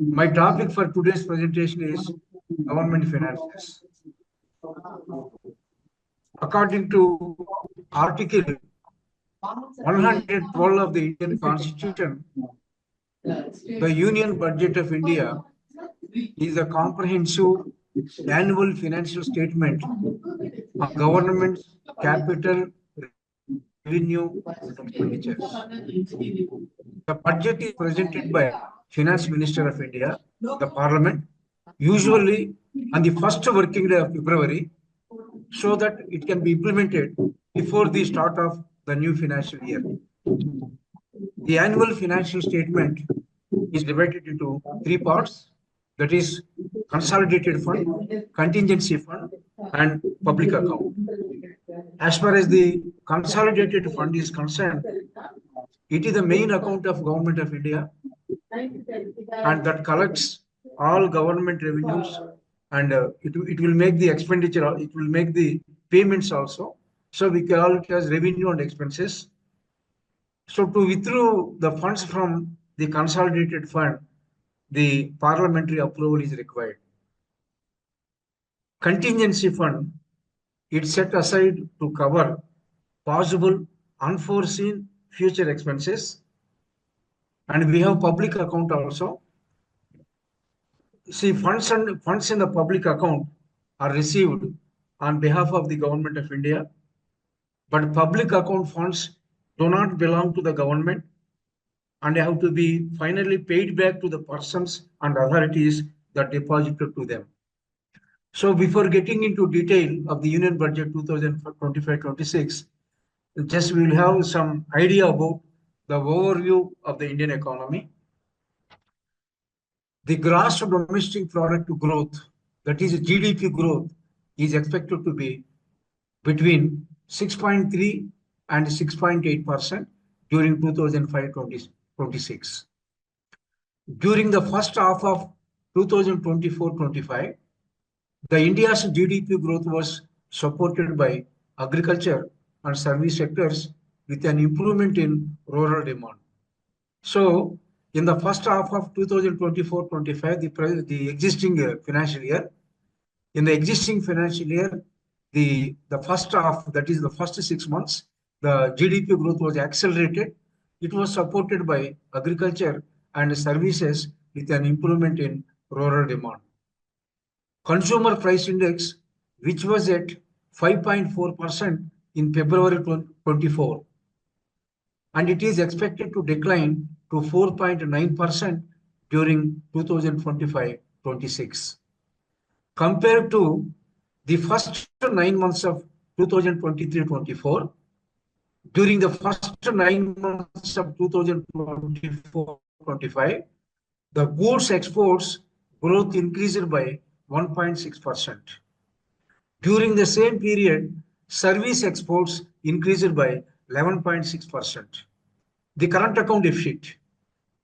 My topic for today's presentation is government finances. According to Article 112 of the Indian Constitution, the Union Budget of India is a comprehensive annual financial statement of government's capital, revenue, and expenditures. The budget is presented by Finance Minister of India, the Parliament, usually on the first working day of February, so that it can be implemented before the start of the new financial year. The annual financial statement is divided into three parts, that is consolidated fund, contingency fund, and public account. As far as the consolidated fund is concerned, it is the main account of Government of India and that collects all government revenues, and it will make the expenditure, it will make the payments also. So we call it as revenue and expenses. So to withdraw the funds from the consolidated fund, the parliamentary approval is required. Contingency fund, it's set aside to cover possible unforeseen future expenses. And we have public account also. See, funds in the public account are received on behalf of the Government of India, but public account funds do not belong to the government and have to be finally paid back to the persons and authorities that deposited to them. So before getting into detail of the Union Budget 2025-26, just we will have some idea about the overview of the Indian economy. The gross domestic product growth, that is GDP growth, is expected to be between 6.3 and 6.8% during 2025-26. During the first half of 2024-25, the India's GDP growth was supported by agriculture and service sectors with an improvement in rural demand. So, in the first half of 2024-25, the existing financial year, in the existing financial year, the first half, that is the first 6 months, the GDP growth was accelerated. It was supported by agriculture and services with an improvement in rural demand. Consumer price index, which was at 5.4% in February 2024, and it is expected to decline to 4.9% during 2025-26. Compared to the first 9 months of 2023-24, during the first 9 months of 2024-25, the goods exports growth increased by 1.6%. During the same period, service exports increased by 11.6%. The current account deficit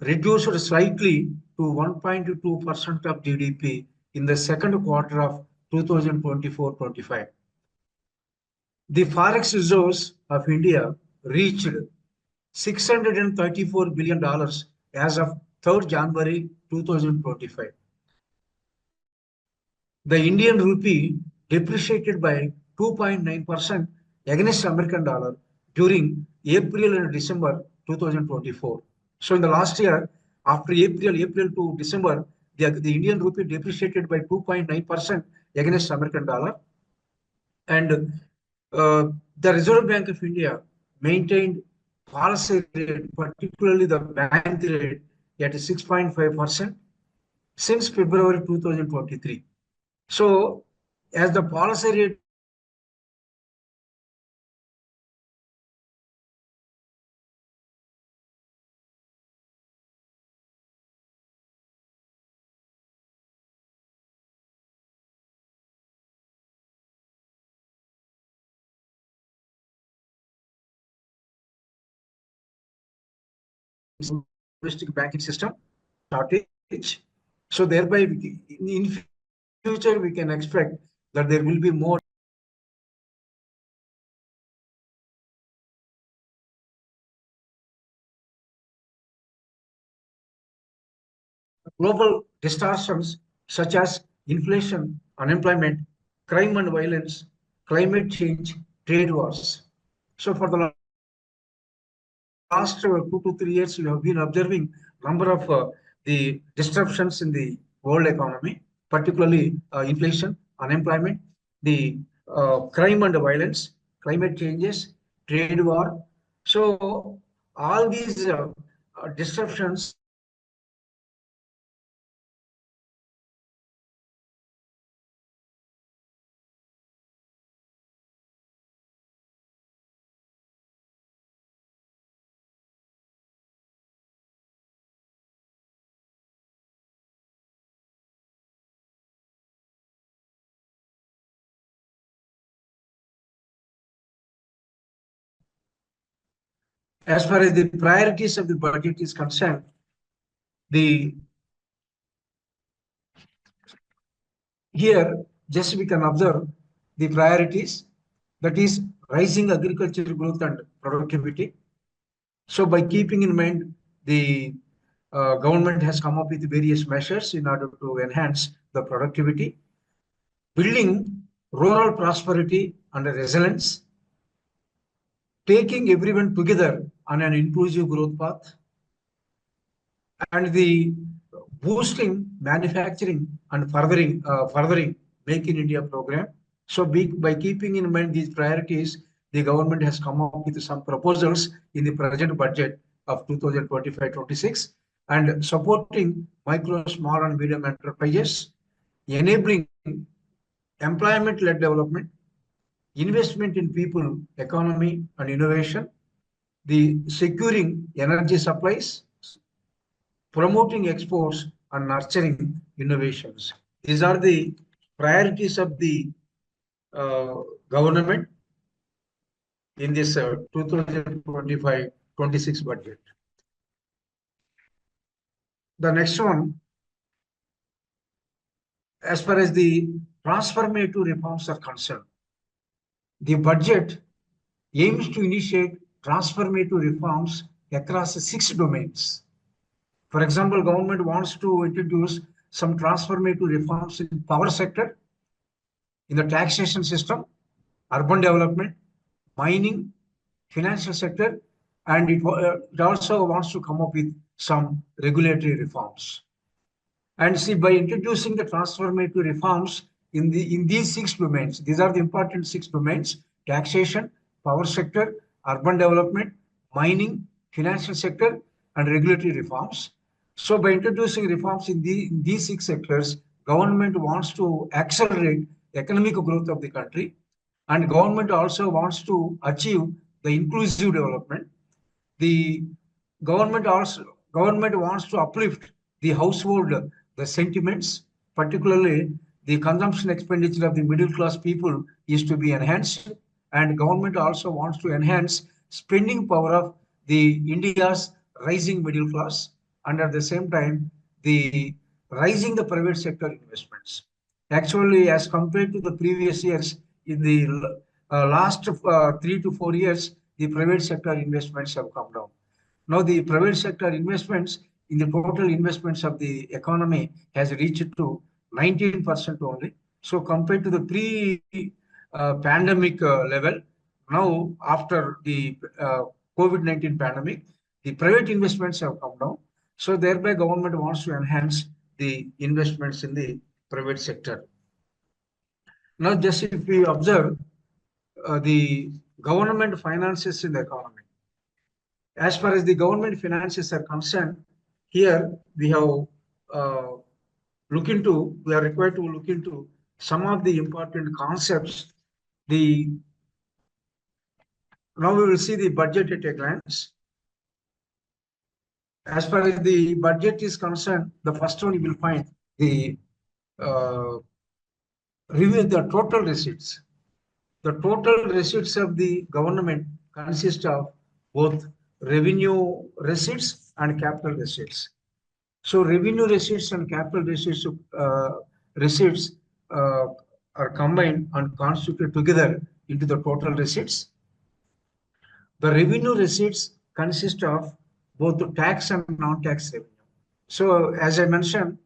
reduced slightly to 1.2% of GDP in the second quarter of 2024-25. The forex reserves of India reached $634 billion as of 3rd January 2025. The Indian rupee depreciated by 2.9% against American dollar during April and December 2024. So in the last year, after April to December, the Indian rupee depreciated by 2.9% against American dollar. And the Reserve Bank of India maintained policy rate, particularly the bank rate, at 6.5% since February 2023. So, as the policy rate domestic banking system shortage, so thereby in future we can expect that there will be more global distortions such as inflation, unemployment, crime and violence, climate change, trade wars. So for the last 2 to 3 years, we have been observing number of the disruptions in the world economy, particularly inflation, unemployment, the crime and violence, climate changes, trade war. So all these disruptions are affecting the economy and the as far as the priorities of the budget is concerned, the here just we can observe the priorities, that is rising agricultural growth and productivity. So by keeping in mind the government has come up with various measures in order to enhance the productivity, building rural prosperity and resilience, taking everyone together on an inclusive growth path, and the boosting manufacturing and furthering Make in India program. So by keeping in mind these priorities, the government has come up with some proposals in the present budget of 2025-26 and supporting micro, small and medium enterprises, enabling employment-led development, investment in people, economy and innovation, the securing energy supplies, promoting exports and nurturing innovations. These are the priorities of the government in this 2025-26 budget. The next one, as far as the transformative reforms are concerned, the budget aims to initiate transformative reforms across 6 domains. For example, government wants to introduce some transformative reforms in power sector, in the taxation system, urban development, mining, financial sector, and it also wants to come up with some regulatory reforms. And see, by introducing the transformative reforms in these 6 domains, these are the important 6 domains: taxation, power sector, urban development, mining, financial sector, and regulatory reforms. So by introducing reforms in these 6 sectors, government wants to accelerate the economic growth of the country, and government also wants to achieve the inclusive development. The government wants to uplift the household, the sentiments, particularly the consumption expenditure of the middle class people is to be enhanced, and government also wants to enhance spending power of the India's rising middle class, and at the same time the rising the private sector investments. Actually, as compared to the previous years, in the last 3 to 4 years, the private sector investments have come down. Now the private sector investments in the total investments of the economy has reached to 19% only. So compared to the pre-pandemic level, now after the COVID-19 pandemic, the private investments have come down. So thereby government wants to enhance the investments in the private sector. Now just if we observe the government finances in the economy, as far as the government finances are concerned, here we have we are required to look into some of the important concepts. Now we will see the budget at a glance. As far as the budget is concerned, the first one you will find the review the total receipts. The total receipts of the government consist of both revenue receipts and capital receipts. So revenue receipts and capital receipts are combined and constituted together into the total receipts. The revenue receipts consist of both the tax and non-tax revenue. So as I mentioned,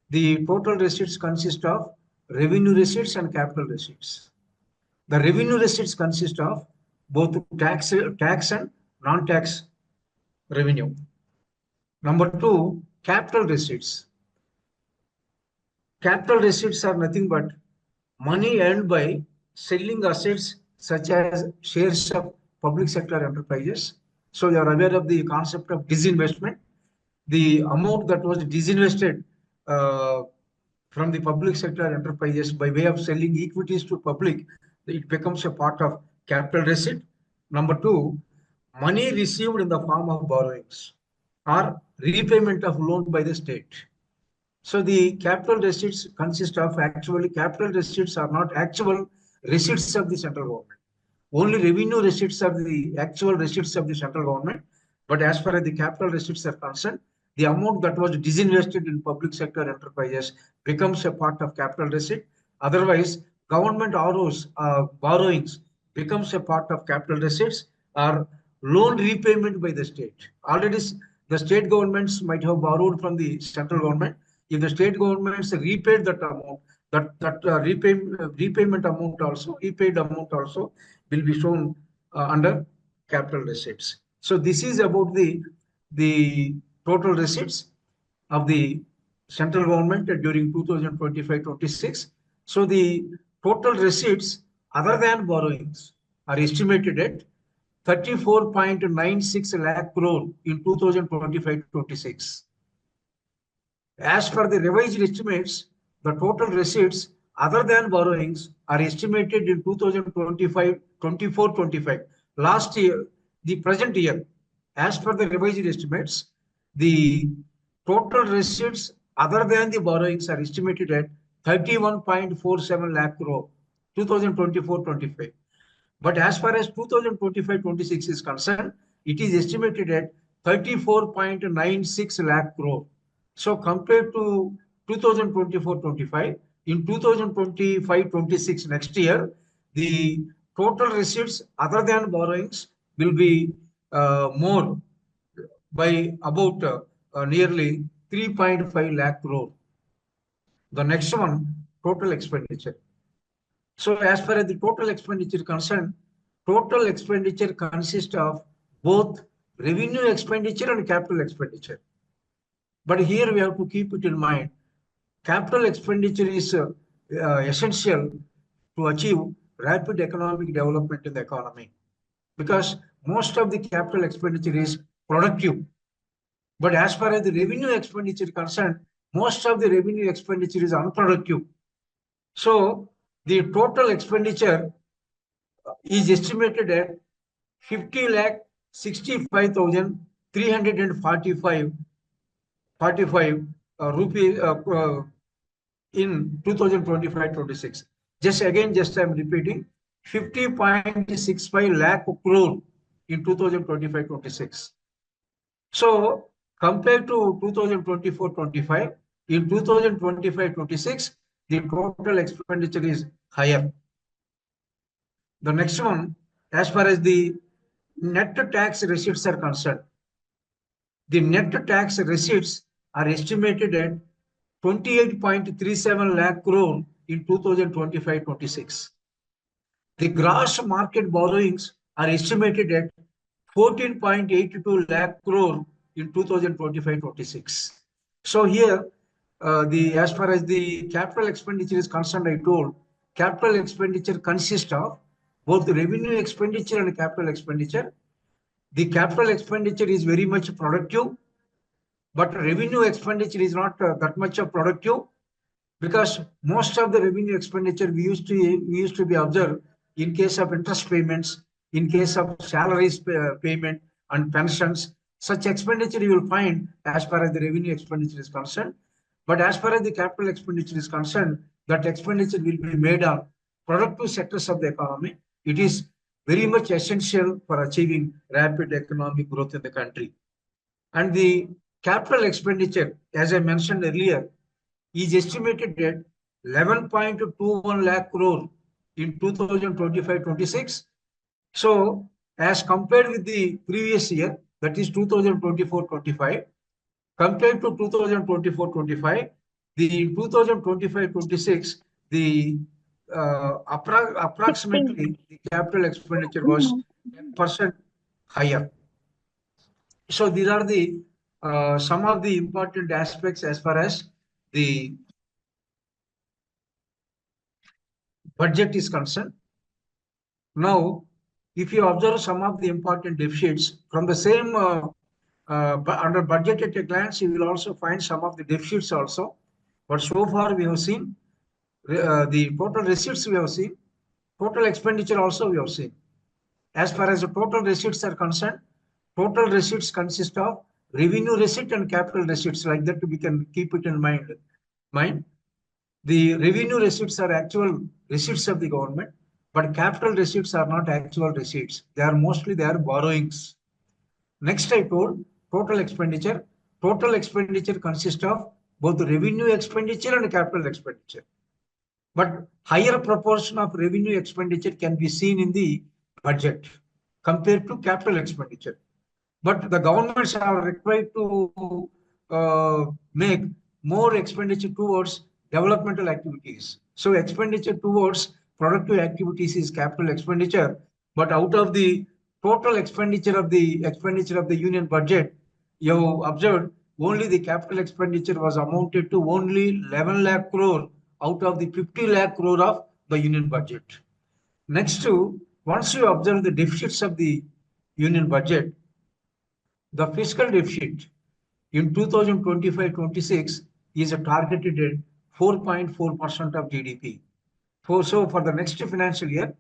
the total receipts consist of revenue receipts and capital receipts. The revenue receipts consist of both tax and non-tax revenue. Number two, capital receipts. Capital receipts are nothing but money earned by selling assets such as shares of public sector enterprises. So you are aware of the concept of disinvestment. The amount that was disinvested uh, from the public sector enterprises by way of selling equities to public, it becomes a part of capital receipt. Number two, money received in the form of borrowings or repayment of loan by the state. So the capital receipts consist of actually capital receipts are not actual receipts of the central government. Only revenue receipts are the actual receipts of the central government. But as far as the capital receipts are concerned, the amount that was disinvested in public sector enterprises becomes a part of capital receipt. Otherwise, government borrowings becomes a part of capital receipts or loan repayment by the state. Already, the state governments might have borrowed from the central government. If the state governments repaid that amount, repayment amount also, repaid amount also will be shown under capital receipts. So this is about the total receipts of the central government during 2025-26. So the total receipts other than borrowings are estimated at 34.96 lakh crore in 2025-26. As per the revised estimates, the total receipts other than borrowings are estimated in 2025, 24-25. Last year, the present year, as per the revised estimates, the total receipts other than the borrowings are estimated at 31.47 lakh crore, 2024-25. But as far as 2025-26 is concerned, it is estimated at 34.96 lakh crore. So compared to 2024-25, in 2025-26 next year, the total receipts other than borrowings will be more by about nearly 3.5 lakh crore. The next one, total expenditure. So as far as the total expenditure concerned, total expenditure consists of both revenue expenditure and capital expenditure. But here we have to keep it in mind. Capital expenditure is essential to achieve rapid economic development in the economy because most of the capital expenditure is productive. But as far as the revenue expenditure is concerned, most of the revenue expenditure is unproductive. So the total expenditure is estimated at 50 lakh 65,345 rupees in 2025-26. Just I'm repeating, 50.65 lakh crore in 2025-26. So compared to 2024-25, in 2025-26, the total expenditure is higher. The next one, as far as the net tax receipts are concerned, the net tax receipts are estimated at 28.37 lakh crore in 2025-26. The gross market borrowings are estimated at 14.82 lakh crore in 2025-26. So here, as far as the capital expenditure is concerned, I told capital expenditure consists of both the revenue expenditure and capital expenditure. The capital expenditure is very much productive, but revenue expenditure is not that much of productive because most of the revenue expenditure we used to be observed in case of interest payments, in case of salaries payment and pensions. Such expenditure you will find as far as the revenue expenditure is concerned. But as far as the capital expenditure is concerned, that expenditure will be made on productive sectors of the economy. It is very much essential for achieving rapid economic growth in the country. And the capital expenditure, as I mentioned earlier, is estimated at 11.21 lakh crore in 2025-26. So as compared with the previous year, that is 2024-25, Compared to 2024-25, the 2025-26, the approximately the capital expenditure was 10% higher. So these are the some of the important aspects as far as the budget is concerned. Now, if you observe some of the important deficits from the same under budget at a glance, you will also find some of the deficits also. But so far we have seen the total receipts we have seen, total expenditure also we have seen. As far as the total receipts are concerned, total receipts consist of revenue receipt and capital receipts. Like that, we can keep it in mind. The revenue receipts are actual receipts of the government, but capital receipts are not actual receipts. They are mostly borrowings. Next, I told total expenditure. Total expenditure consists of both revenue expenditure and capital expenditure. But higher proportion of revenue expenditure can be seen in the budget compared to capital expenditure. But the governments are required to make more expenditure towards developmental activities. So expenditure towards productive activities is capital expenditure. But out of the total expenditure of the union budget, you observed only the capital expenditure was amounted to only 11 lakh crore out of the 50 lakh crore of the union budget. Next, once you observe the deficits of the union budget, the fiscal deficit in 2025-26 is targeted at 4.4% of GDP. So for the next financial year,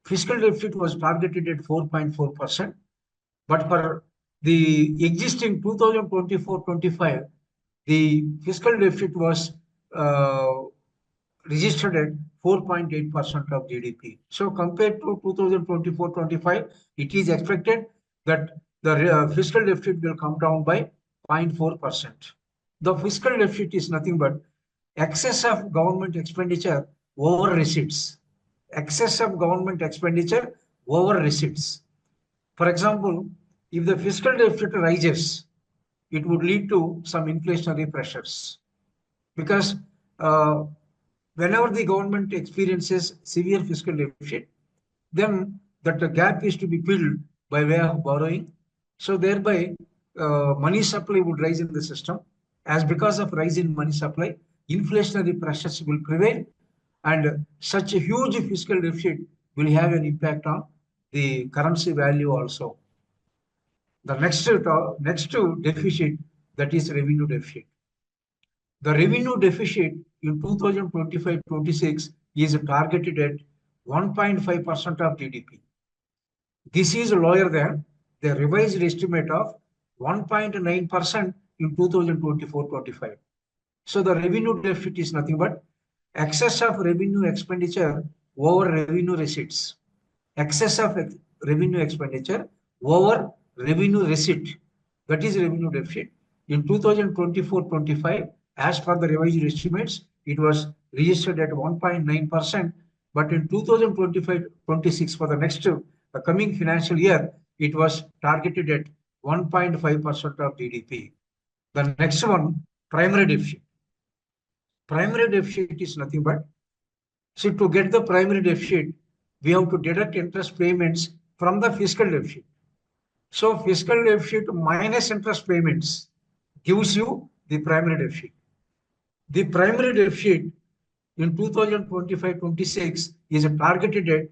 fiscal deficit was targeted at 4.4%. But for the existing 2024-25, the fiscal deficit was registered at 4.8% of GDP. So compared to 2024-25, it is expected that the fiscal deficit will come down by 0.4%. The fiscal deficit is nothing but excess of government expenditure over receipts. Excess of government expenditure over receipts. For example, if the fiscal deficit rises, it would lead to some inflationary pressures. Because whenever the government experiences severe fiscal deficit, then that the gap is to be filled by way of borrowing. So thereby, money supply would rise in the system. As because of rise in money supply, inflationary pressures will prevail, and such a huge fiscal deficit will have an impact on the currency value also. The next deficit, that is revenue deficit. The revenue deficit in 2025-26 is targeted at 1.5% of GDP. This is lower than the revised estimate of 1.9% in 2024-25. So the revenue deficit is nothing but excess of revenue expenditure over revenue receipts. Excess of revenue expenditure over revenue receipt. That is revenue deficit. In 2024-25, as per the revised estimates, it was registered at 1.9%. But in 2025-26, for the next coming financial year, it was targeted at 1.5% of GDP. The next one, primary deficit. Primary deficit is nothing but, see, to get the primary deficit, we have to deduct interest payments from the fiscal deficit. So fiscal deficit minus interest payments gives you the primary deficit. The primary deficit in 2025-26 is targeted at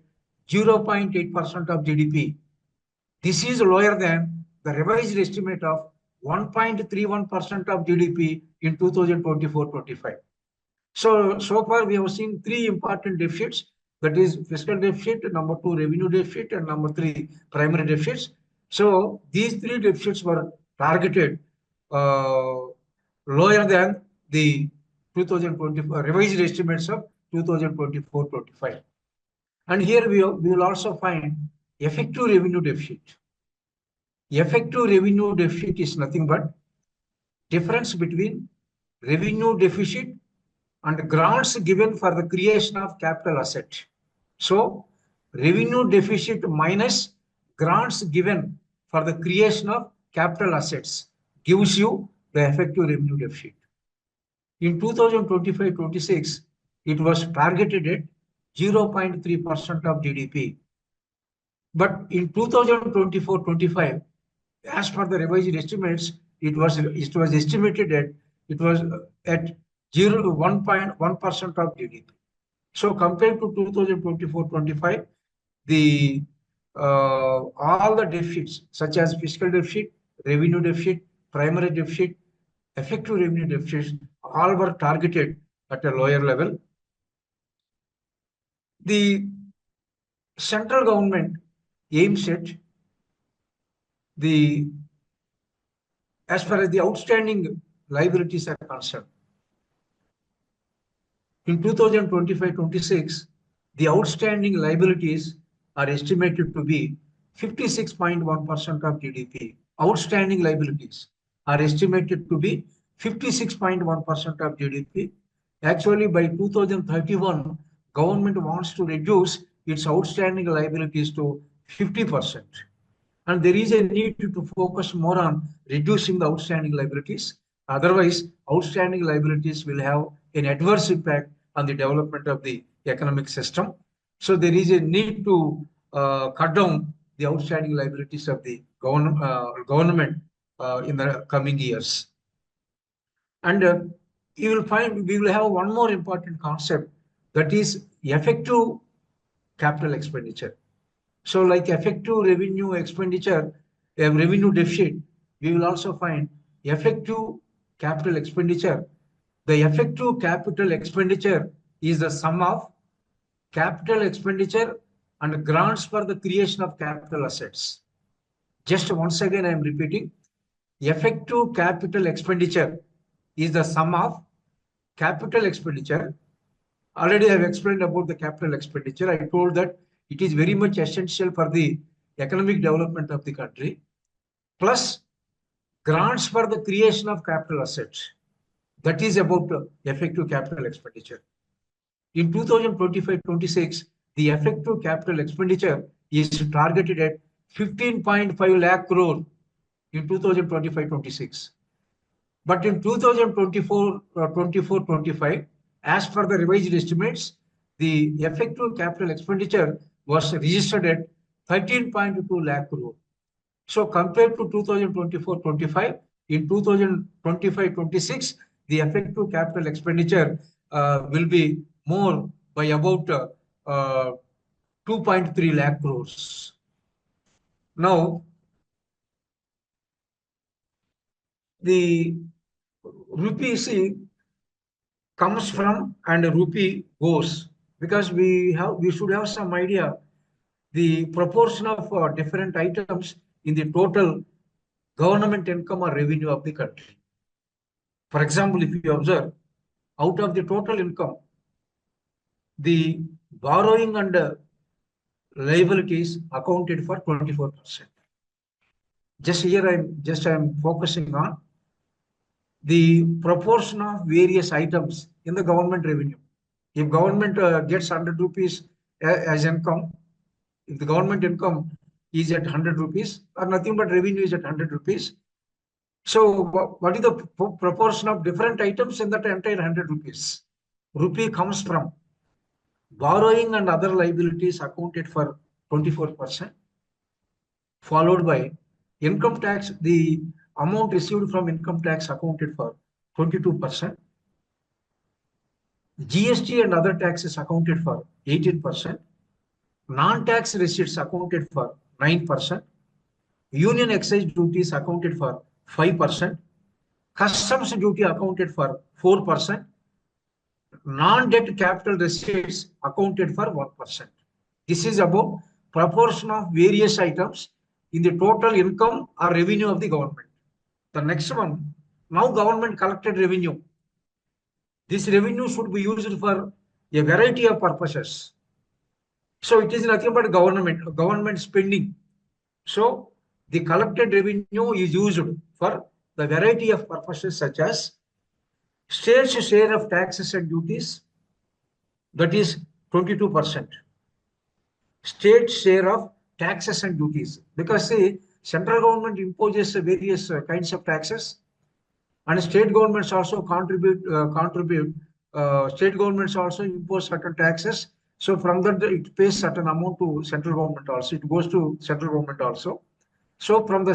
0.8% of GDP. This is lower than the revised estimate of 1.31% of GDP in 2024-25. So far we have seen three important deficits, that is fiscal deficit, number two revenue deficit, and number three primary deficits. So these three deficits were targeted lower than the 2024 revised estimates of 2024-25. And here we will also find effective revenue deficit. Effective revenue deficit is nothing but difference between revenue deficit and grants given for the creation of capital asset. So revenue deficit minus grants given for the creation of capital assets gives you the effective revenue deficit. In 2025-26, it was targeted at 0.3% of GDP. But in 2024-25, as per the revised estimates, it was estimated at at 0 to 1.1% of GDP. So compared to 2024-25, the all the deficits such as fiscal deficit, revenue deficit, primary deficit, effective revenue deficits, all were targeted at a lower level. The central government aims at the, as far as the outstanding liabilities are concerned. In 2025-26, the outstanding liabilities are estimated to be 56.1% of GDP. Outstanding liabilities are estimated to be 56.1% of GDP. Actually, by 2031, government wants to reduce its outstanding liabilities to 50%. And there is a need to focus more on reducing the outstanding liabilities. Otherwise, outstanding liabilities will have an adverse impact on the development of the economic system. So there is a need to cut down the outstanding liabilities of the government in the coming years. And you will find we will have one more important concept, that is effective capital expenditure. So like effective revenue expenditure, revenue deficit, we will also find effective capital expenditure. The effective capital expenditure is the sum of capital expenditure and grants for the creation of capital assets. Just once again, I am repeating, effective capital expenditure is the sum of capital expenditure. Already I have explained about the capital expenditure. I told that it is very much essential for the economic development of the country, plus grants for the creation of capital assets. That is about effective capital expenditure. In 2025-26, the effective capital expenditure is targeted at 15.5 lakh crore in 2025-26. But in 2024-25, as per the revised estimates, the effective capital expenditure was registered at 13.2 lakh crore. So compared to 2024-25, in 2025-26, the effective capital expenditure will be more by about 2.3 lakh crores. Now, the rupee comes from and rupee goes, because we should have some idea the proportion of different items in the total government income or revenue of the country. For example, if you observe, out of the total income, the borrowing and liabilities accounted for 24%. Just here I'm focusing on the proportion of various items in the government revenue. If government gets 100 rupees as income, if the government income is at 100 rupees, or nothing but revenue is at 100 rupees, so what is the proportion of different items in that entire 100 rupees? Rupee comes from borrowing and other liabilities accounted for 24%, followed by income tax, the amount received from income tax accounted for 22%, GST and other taxes accounted for 18%, non-tax receipts accounted for 9%, union excise duties accounted for 5%, customs duty accounted for 4%, non-debt capital receipts accounted for 1%. This is about proportion of various items in the total income or revenue of the government. The next one, now government collected revenue. This revenue should be used for a variety of purposes. So it is nothing but government spending. So the collected revenue is used for the variety of purposes such as state's share of taxes and duties, that is 22%. State share of taxes and duties, because the central government imposes various kinds of taxes. And state governments also contribute. State governments also impose certain taxes. So from that it pays certain amount to central government also. It goes to central government also. So from the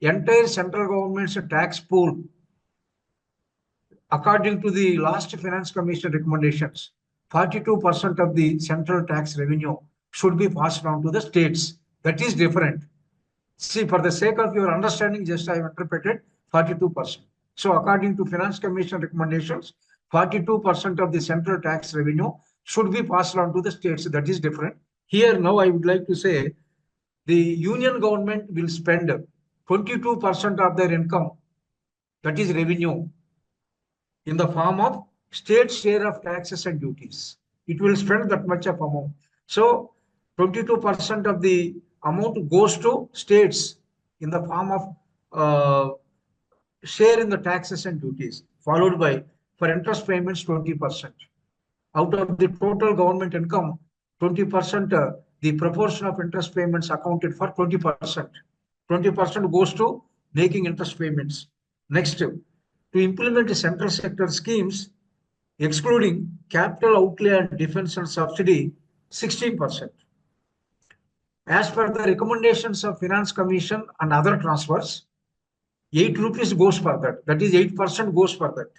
entire central government's tax pool, according to the last Finance Commission recommendations, 42% of the central tax revenue should be passed on to the states. That is different. See, for the sake of your understanding, just I have interpreted 42%. So according to Finance Commission recommendations, 42% of the central tax revenue should be passed on to the states. That is different. Here now I would like to say the union government will spend 22% of their income, that is revenue, in the form of state share of taxes and duties. It will spend that much of amount. So 22% of the amount goes to states in the form of share in the taxes and duties, followed by for interest payments 20%. Out of the total government income, 20%, the proportion of interest payments accounted for 20%. 20% goes to making interest payments. Next, to implement central sector schemes, excluding capital outlay and defense and subsidy, 16%. As per the recommendations of Finance Commission and other transfers, 8 rupees goes for that. That is 8% goes for that.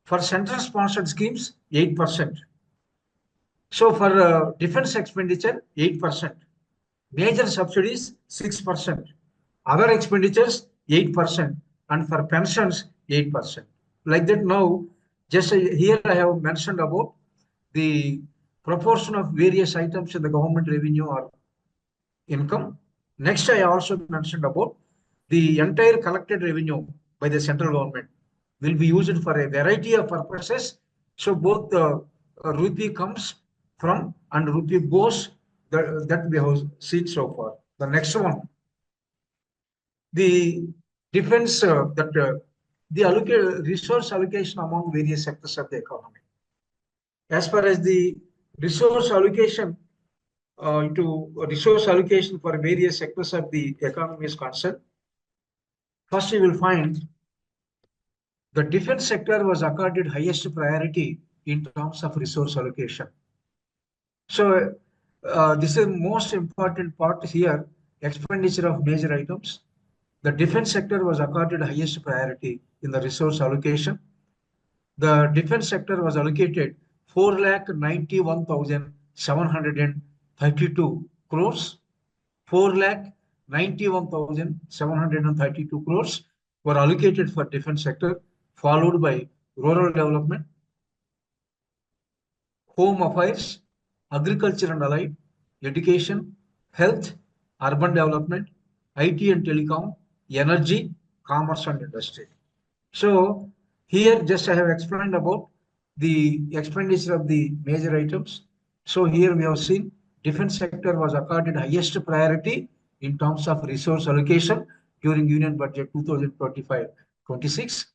For central sponsored schemes, 8%. So for defense expenditure, 8%. Major subsidies, 6%. Other expenditures, 8%. And for pensions, 8%. Like that now, just here I have mentioned about the proportion of various items in the government revenue or income. Next, I also mentioned about the entire collected revenue by the central government will be used for a variety of purposes. So both the rupee comes from and rupee goes, that we have seen so far. The next one, the defense the resource allocation among various sectors of the economy. As far as the resource allocation into resource allocation for various sectors of the economy is concerned, first you will find the defense sector was accorded highest priority in terms of resource allocation. So this is most important part here, expenditure of major items. The defense sector was accorded highest priority in the resource allocation. The defense sector was allocated 4,91,732 crores. 4,91,732 crores were allocated for defense sector, followed by rural development, home affairs, agriculture and allied, education, health, urban development, IT and telecom, energy, commerce and industry. So here just I have explained about the expenditure of the major items. So here we have seen defense sector was accorded highest priority in terms of resource allocation during Union Budget 2025-26.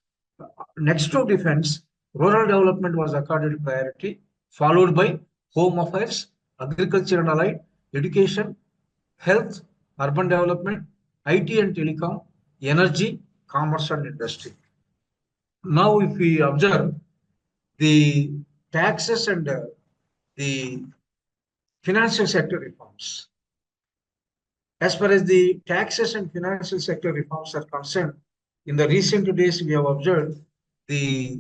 Next to defense, rural development was accorded priority, followed by home affairs, agriculture and allied, education, health, urban development, IT and telecom, energy, commerce and industry. Now, if we observe the taxes and the financial sector reforms, as far as the taxes and financial sector reforms are concerned, in the recent days we have observed the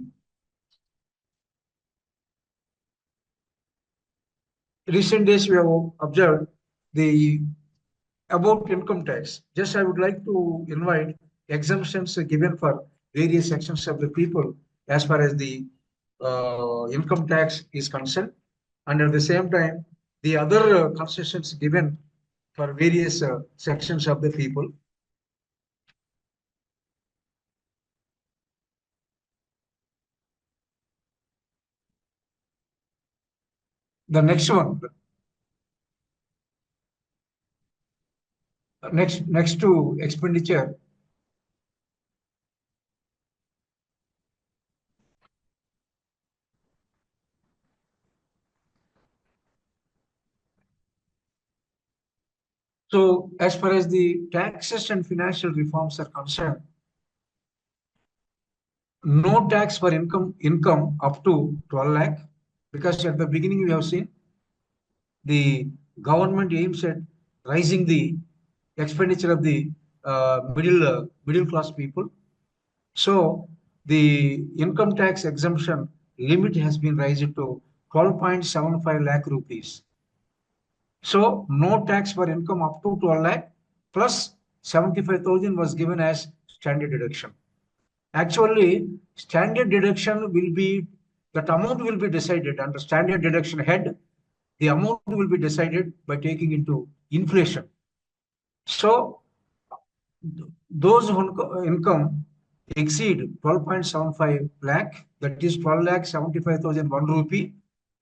about income tax. Just I would like to invite exemptions given for various sections of the people as far as the income tax is concerned, and at the same time the other concessions given for various sections of the people. The next one, next to expenditure. So as far as the taxes and financial reforms are concerned, no tax for income up to 12 lakh, because at the beginning we have seen the government aims at raising the expenditure of the middle class people. So the income tax exemption limit has been raised to 12.75 lakh rupees. So no tax for income up to 12 lakh plus 75,000 was given as standard deduction. Actually, standard deduction will be, that amount will be decided under standard deduction head. The amount will be decided by taking into inflation. So those who income exceed 12.75 lakh, that is 12 lakh 75,001 rupee,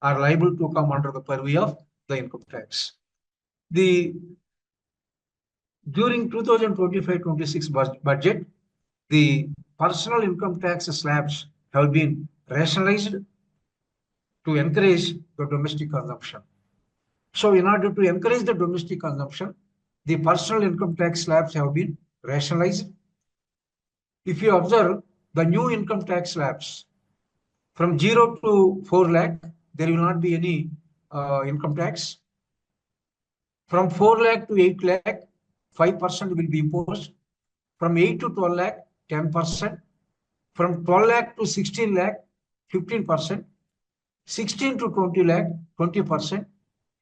are liable to come under the purview of the income tax. During 2025-26 budget, the personal income tax slabs have been rationalized to encourage the domestic consumption. So in order to encourage the domestic consumption, the personal income tax slabs have been rationalized. If you observe the new income tax slabs, from 0 to 4 lakh, there will not be any income tax. From 4 lakh to 8 lakh, 5% will be imposed. From 8 to 12 lakh, 10%. From 12 lakh to 16 lakh, 15%. 16 to 20 lakh, 20%.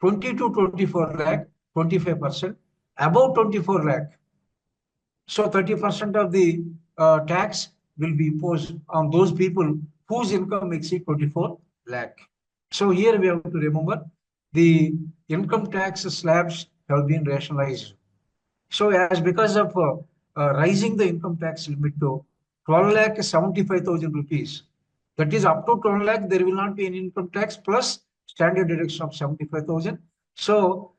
20 to 24 lakh, 25%. Above 24 lakh, so 30% of the tax will be imposed on those people whose income exceeds 24 lakh. So here we have to remember the income tax slabs have been rationalized. So as because of rising the income tax limit to 12 lakh 75,000 rupees, that is up to 12 lakh, there will not be any income tax plus standard deduction of 75,000. So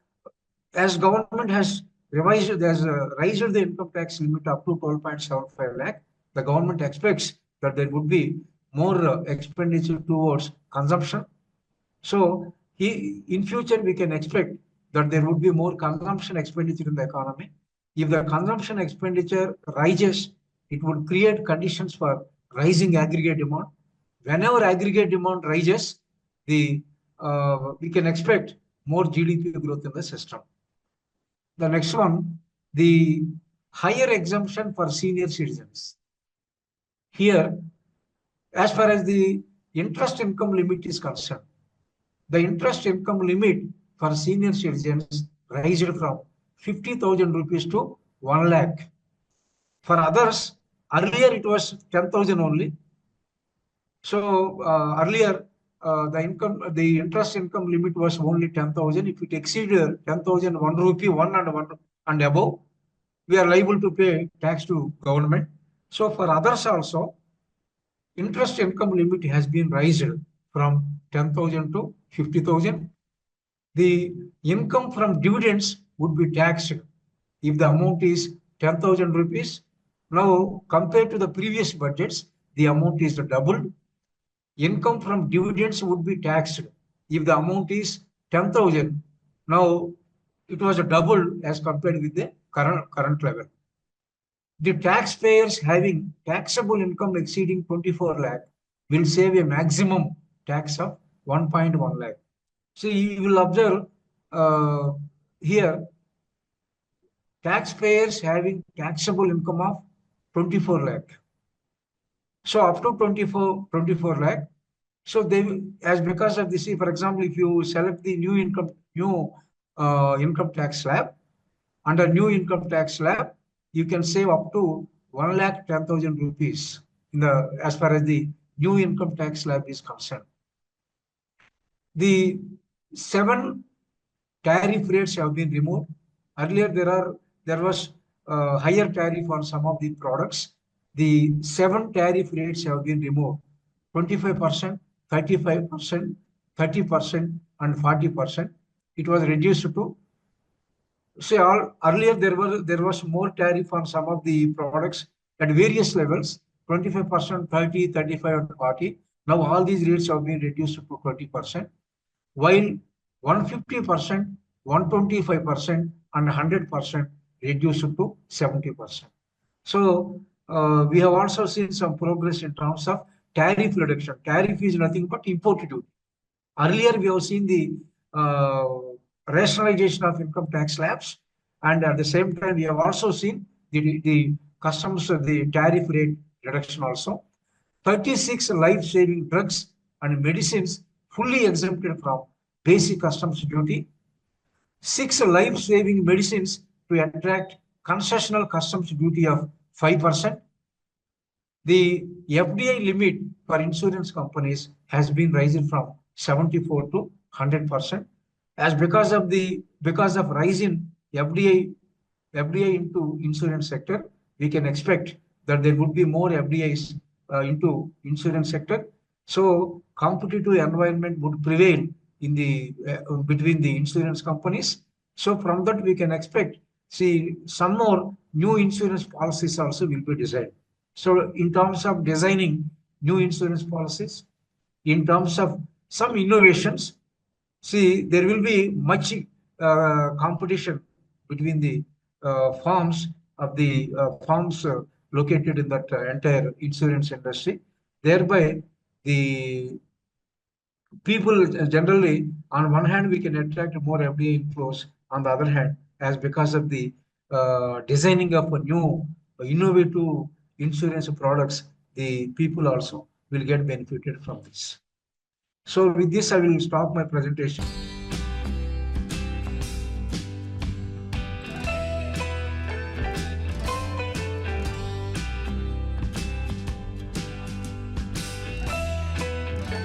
as government has raised the income tax limit up to 12.75 lakh, the government expects that there would be more expenditure towards consumption. So in future, we can expect that there would be more consumption expenditure in the economy. If the consumption expenditure rises, it would create conditions for rising aggregate demand. Whenever aggregate demand rises, we can expect more GDP growth in the system. The next one, the higher exemption for senior citizens. Here, as far as the interest income limit is concerned, the interest income limit for senior citizens raised from 50,000 rupees to 1 lakh. For others, earlier it was 10,000 only. So earlier, the interest income limit was only 10,000. If it exceeded 10,000, 1 rupee, 1 and above, we are liable to pay tax to government. So for others also, interest income limit has been raised from 10,000 to 50,000. The income from dividends would be taxed if the amount is 10,000 rupees. Now, compared to the previous budgets, the amount is doubled. Income from dividends would be taxed if the amount is 10,000. Now, it was doubled as compared with the current level. The taxpayers having taxable income exceeding 24 lakh will save a maximum tax of 1.1 lakh. So you will observe here, taxpayers having taxable income of 24 lakh. So up to 24 lakh. So they, as because of this, for example, if you select the new income tax slab, under new income tax slab, you can save up to 1,10,000 rupees in the, as far as the new income tax slab is concerned. The 7 tariff rates have been removed. Earlier, there was higher tariff on some of the products. The 7 tariff rates have been removed: 25%, 35%, 30%, and 40%. It was reduced to, say, earlier there was more tariff on some of the products at various levels: 25%, 30, 35, and 40. Now all these rates have been reduced to 20%, while 150%, 125%, and 100% reduced to 70%. So we have also seen some progress in terms of tariff reduction. Tariff is nothing but import duty. Earlier, we have seen the rationalization of income tax slabs, and at the same time, we have also seen the customs, the tariff rate reduction also. 36 life-saving drugs and medicines fully exempted from basic customs duty. 6 life-saving medicines to attract concessional customs duty of 5%. The FDI limit for insurance companies has been raised from 74 to 100%. As because of rise in FDI into insurance sector, we can expect that there would be more FDIs into insurance sector. So competitive environment would prevail in the between the insurance companies. So from that we can expect, see, some more new insurance policies also will be designed. So in terms of designing new insurance policies, in terms of some innovations, see, there will be much competition between the firms located in that entire insurance industry. Thereby, the people generally, on one hand, we can attract more FDI inflows. On the other hand, as because of the designing of a new innovative insurance products, the people also will get benefited from this. So with this, I will stop my presentation.